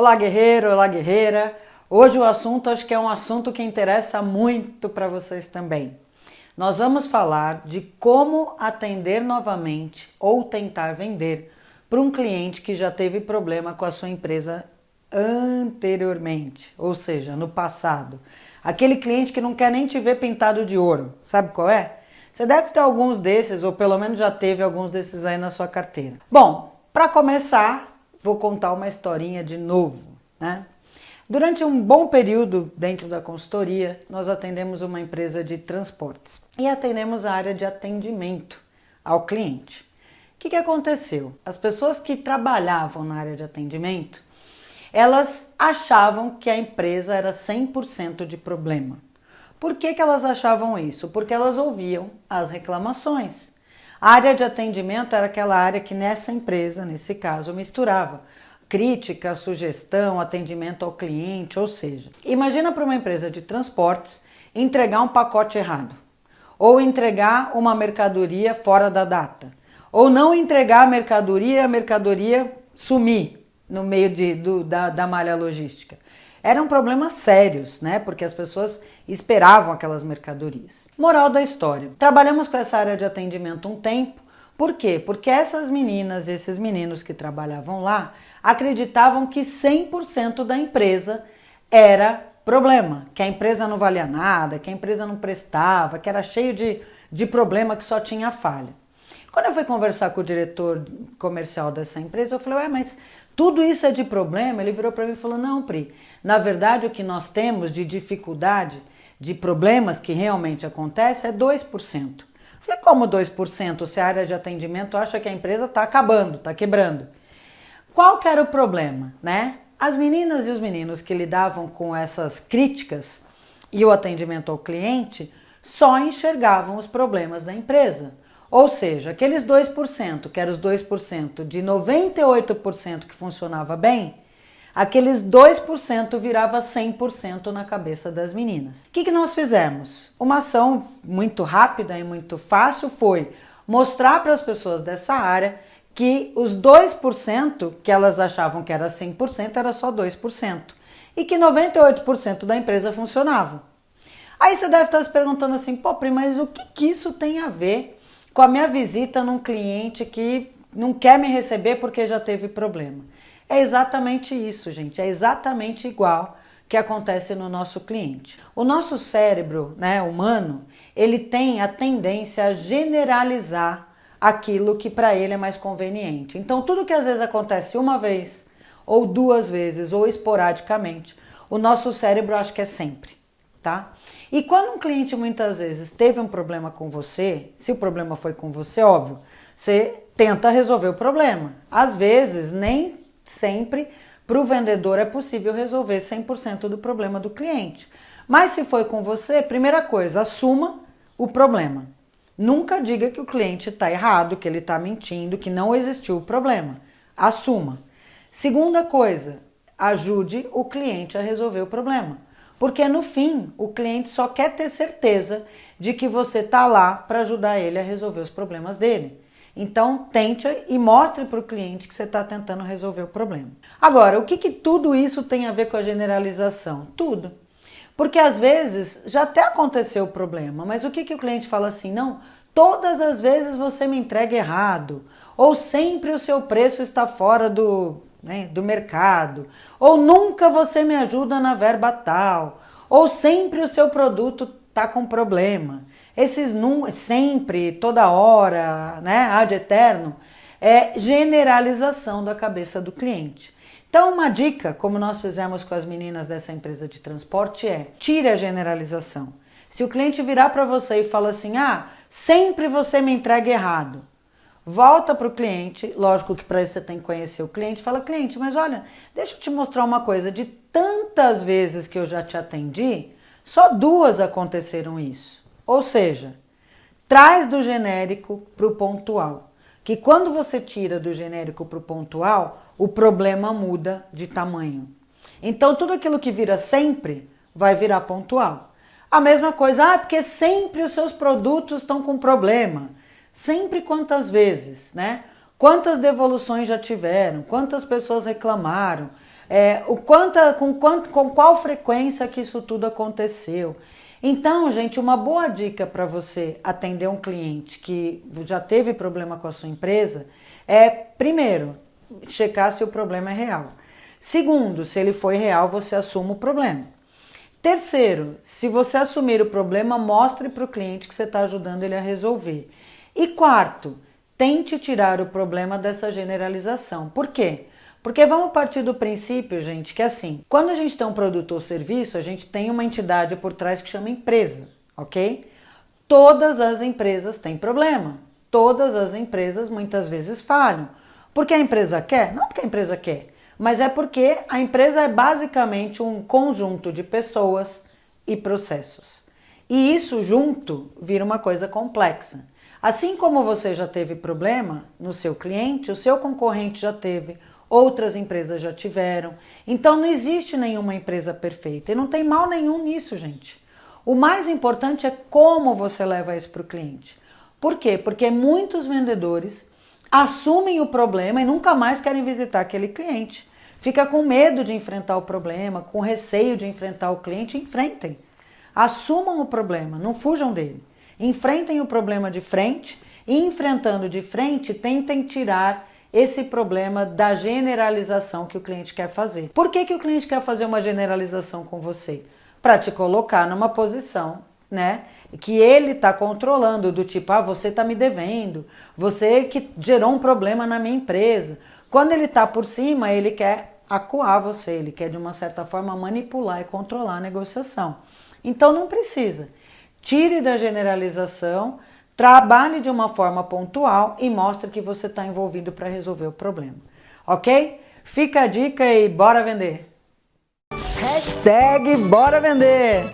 Olá, guerreiro, olá, guerreira. Hoje o assunto acho que é um assunto que interessa muito para vocês também. Nós vamos falar de como atender novamente ou tentar vender para um cliente que já teve problema com a sua empresa anteriormente, ou seja, no passado. Aquele cliente que não quer nem te ver pintado de ouro, sabe qual é? Você deve ter alguns desses, ou pelo menos já teve alguns desses aí na sua carteira. Bom, para começar, vou contar uma historinha de novo, né? Durante um bom período dentro da consultoria, nós atendemos uma empresa de transportes e atendemos a área de atendimento ao cliente. O que aconteceu? As pessoas que trabalhavam na área de atendimento, elas achavam que a empresa era 100% de problema. Por que elas achavam isso? Porque elas ouviam as reclamações. A área de atendimento era aquela área que nessa empresa, nesse caso, misturava crítica, sugestão, atendimento ao cliente, ou seja, imagina para uma empresa de transportes entregar um pacote errado, ou entregar uma mercadoria fora da data, ou não entregar a mercadoria sumir no meio da malha logística. Eram problemas sérios, né? Porque as pessoas esperavam aquelas mercadorias. Moral da história. Trabalhamos com essa área de atendimento um tempo. Por quê? Porque essas meninas e esses meninos que trabalhavam lá acreditavam que 100% da empresa era problema, que a empresa não valia nada, que a empresa não prestava, que era cheio de problema, que só tinha falha. Quando eu fui conversar com o diretor comercial dessa empresa, eu falei, ué, mas tudo isso é de problema? Ele virou para mim e falou, não, Pri, na verdade o que nós temos de dificuldade, de problemas que realmente acontecem é 2%. Eu falei, como 2%? Se a área de atendimento acha que a empresa está acabando, está quebrando. Qual que era o problema, né? As meninas e os meninos que lidavam com essas críticas e o atendimento ao cliente só enxergavam os problemas da empresa. Ou seja, aqueles 2%, que eram os 2% de 98% que funcionava bem, aqueles 2% virava 100% na cabeça das meninas. O que nós fizemos? Uma ação muito rápida e muito fácil foi mostrar para as pessoas dessa área que os 2% que elas achavam que era 100% era só 2% e que 98% da empresa funcionava. Aí você deve estar se perguntando assim, pô, Pri, mas o que isso tem a ver com a minha visita num cliente que não quer me receber porque já teve problema? É exatamente isso, gente. É exatamente igual que acontece no nosso cliente. O nosso cérebro, né, humano, ele tem a tendência a generalizar aquilo que para ele é mais conveniente. Então, tudo que às vezes acontece uma vez, ou duas vezes, ou esporadicamente, o nosso cérebro acha que é sempre, tá? E quando um cliente muitas vezes teve um problema com você, se o problema foi com você, óbvio, você tenta resolver o problema. Às vezes, nem sempre para o vendedor é possível resolver 100% do problema do cliente. Mas se foi com você, primeira coisa, assuma o problema. Nunca diga que o cliente está errado, que ele está mentindo, que não existiu o problema. Assuma. Segunda coisa, ajude o cliente a resolver o problema. Porque no fim, o cliente só quer ter certeza de que você está lá para ajudar ele a resolver os problemas dele. Então, tente e mostre para o cliente que você está tentando resolver o problema. Agora, o que tudo isso tem a ver com a generalização? Tudo. Porque às vezes já até aconteceu o problema, mas o que o cliente fala assim? Não, todas as vezes você me entrega errado, ou sempre o seu preço está fora do mercado, ou nunca você me ajuda na verba tal, ou sempre o seu produto está com problema. Esses sempre, toda hora, né, ad eterno, é generalização da cabeça do cliente. Então, uma dica, como nós fizemos com as meninas dessa empresa de transporte, é tire a generalização. Se o cliente virar para você e fala assim, sempre você me entrega errado, volta para o cliente, lógico que para isso você tem que conhecer o cliente, fala, cliente, mas olha, deixa eu te mostrar uma coisa, de tantas vezes que eu já te atendi, só 2 aconteceram isso. Ou seja, traz do genérico para o pontual. Que quando você tira do genérico para o pontual, o problema muda de tamanho. Então, tudo aquilo que vira sempre, vai virar pontual. A mesma coisa, porque sempre os seus produtos estão com problema. Sempre quantas vezes, né? Quantas devoluções já tiveram? Quantas pessoas reclamaram? com qual frequência que isso tudo aconteceu. Então, gente, uma boa dica para você atender um cliente que já teve problema com a sua empresa é, primeiro, checar se o problema é real. Segundo, se ele foi real, você assuma o problema. Terceiro, se você assumir o problema, mostre para o cliente que você está ajudando ele a resolver. E quarto, tente tirar o problema dessa generalização. Por quê? Porque vamos partir do princípio, gente, que assim, quando a gente tem um produto ou serviço, a gente tem uma entidade por trás que chama empresa, ok? Todas as empresas têm problema. Todas as empresas muitas vezes falham. Porque a empresa quer? Não porque a empresa quer, mas é porque a empresa é basicamente um conjunto de pessoas e processos. E isso junto vira uma coisa complexa. Assim como você já teve problema no seu cliente, o seu concorrente já teve, outras empresas já tiveram. Então não existe nenhuma empresa perfeita e não tem mal nenhum nisso, gente. O mais importante é como você leva isso para o cliente. Por quê? Porque muitos vendedores assumem o problema e nunca mais querem visitar aquele cliente. Fica com medo de enfrentar o problema, com receio de enfrentar o cliente. Enfrentem. Assumam o problema, não fujam dele. Enfrentem o problema de frente e, enfrentando de frente, tentem tirar esse problema da generalização que o cliente quer fazer. Por que o cliente quer fazer uma generalização com você? Para te colocar numa posição, né, que ele está controlando, do tipo, você está me devendo, você que gerou um problema na minha empresa. Quando ele está por cima, ele quer acuar você, ele quer de uma certa forma manipular e controlar a negociação. Então não precisa. Tire da generalização, trabalhe de uma forma pontual e mostre que você está envolvido para resolver o problema. Ok? Fica a dica e bora vender! Hashtag bora vender!